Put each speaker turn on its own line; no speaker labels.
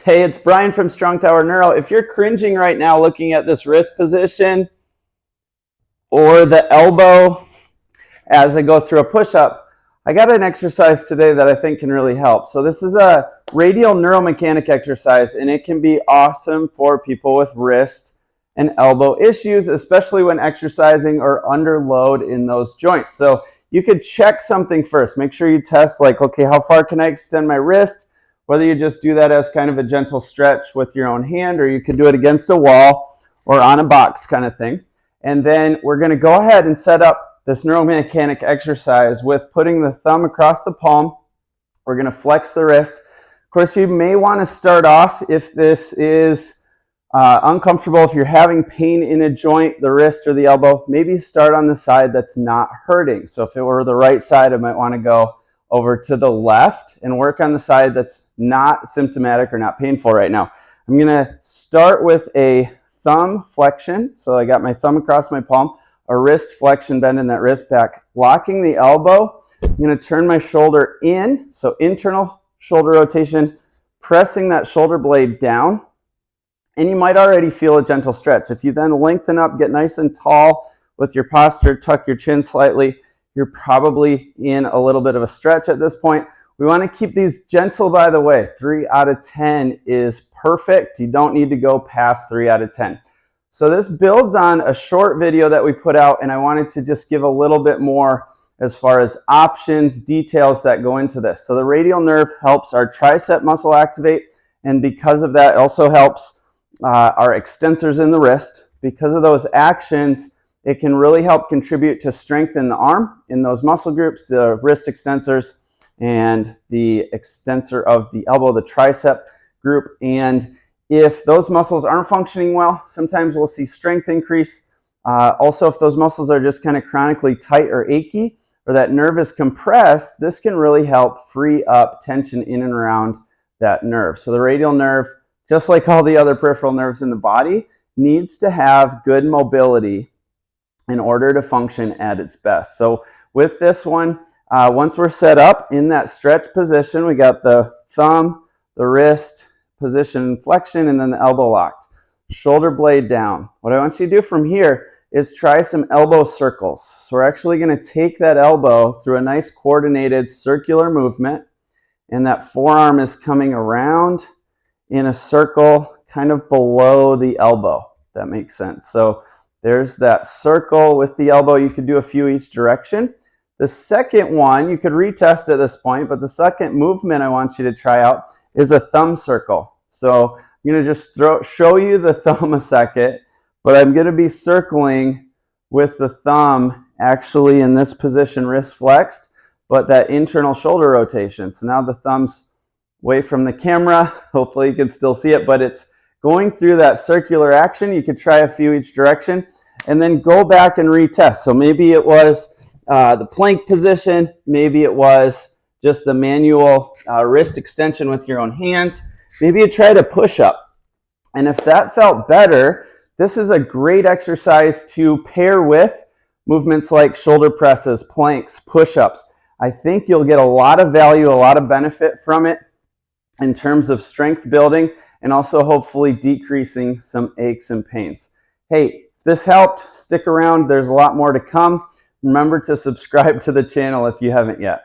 Hey, it's Brian from Strong Tower Neuro. If you're cringing right now looking at this wrist position or the elbow as I go through a push-up, I got an exercise today that I think can really help. So this is a radial neuromechanic exercise, and it can be awesome for people with wrist and elbow issues, especially when exercising or under load in those joints. So you could check something first. Make sure you test like, okay, how far can I extend my wrist? Whether you just do that as kind of a gentle stretch with your own hand, or you could do it against a wall or on a box kind of thing. And then we're going to go ahead and set up this neuromechanic exercise with putting the thumb across the palm. We're going to flex the wrist. Of course, you may want to start off if this is uncomfortable, if you're having pain in a joint, the wrist or the elbow, maybe start on the side that's not hurting. So if it were the right side, I might want to go over to the left and work on the side that's not symptomatic or not painful right now. I'm going to start with a thumb flexion. So I got my thumb across my palm, a wrist flexion, bending that wrist back, locking the elbow. I'm going to turn my shoulder in, so internal shoulder rotation, pressing that shoulder blade down. And you might already feel a gentle stretch. If you then lengthen up, get nice and tall with your posture, tuck your chin slightly, you're probably in a little bit of a stretch at this point. We want to keep these gentle, by the way. 3 out of 10 is perfect. You don't need to go past 3 out of 10. So this builds on a short video that we put out, and I wanted to just give a little bit more as far as options, details that go into this. So the radial nerve helps our tricep muscle activate, and because of that, it also helps our extensors in the wrist. Because of those actions, it can really help contribute to strengthen the arm in those muscle groups, the wrist extensors and the extensor of the elbow, the tricep group. And if those muscles aren't functioning well, sometimes we'll see strength increase. Also, if those muscles are just kind of chronically tight or achy, or that nerve is compressed, this can really help free up tension in and around that nerve. So the radial nerve, just like all the other peripheral nerves in the body, needs to have good mobility in order to function at its best. So with this one, once we're set up in that stretch position, we got the thumb, the wrist position flexion, and then the elbow locked. Shoulder blade down. What I want you to do from here is try some elbow circles. So we're actually going to take that elbow through a nice coordinated circular movement, and that forearm is coming around in a circle kind of below the elbow. If that makes sense. So there's that circle with the elbow. You could do a few each direction. The second one, you could retest at this point, but the second movement I want you to try out is a thumb circle. So I'm going to just show you the thumb a second, but I'm going to be circling with the thumb actually in this position, wrist flexed, but that internal shoulder rotation. So now the thumb's away from the camera. Hopefully you can still see it, but it's going through that circular action. You could try a few each direction and then go back and retest. So maybe it was the plank position, maybe it was just the manual wrist extension with your own hands. Maybe you tried a push-up. And if that felt better, this is a great exercise to pair with movements like shoulder presses, planks, push-ups. I think you'll get a lot of value, a lot of benefit from it in terms of strength building and also hopefully decreasing some aches and pains. Hey, if this helped, stick around. There's a lot more to come. Remember to subscribe to the channel if you haven't yet.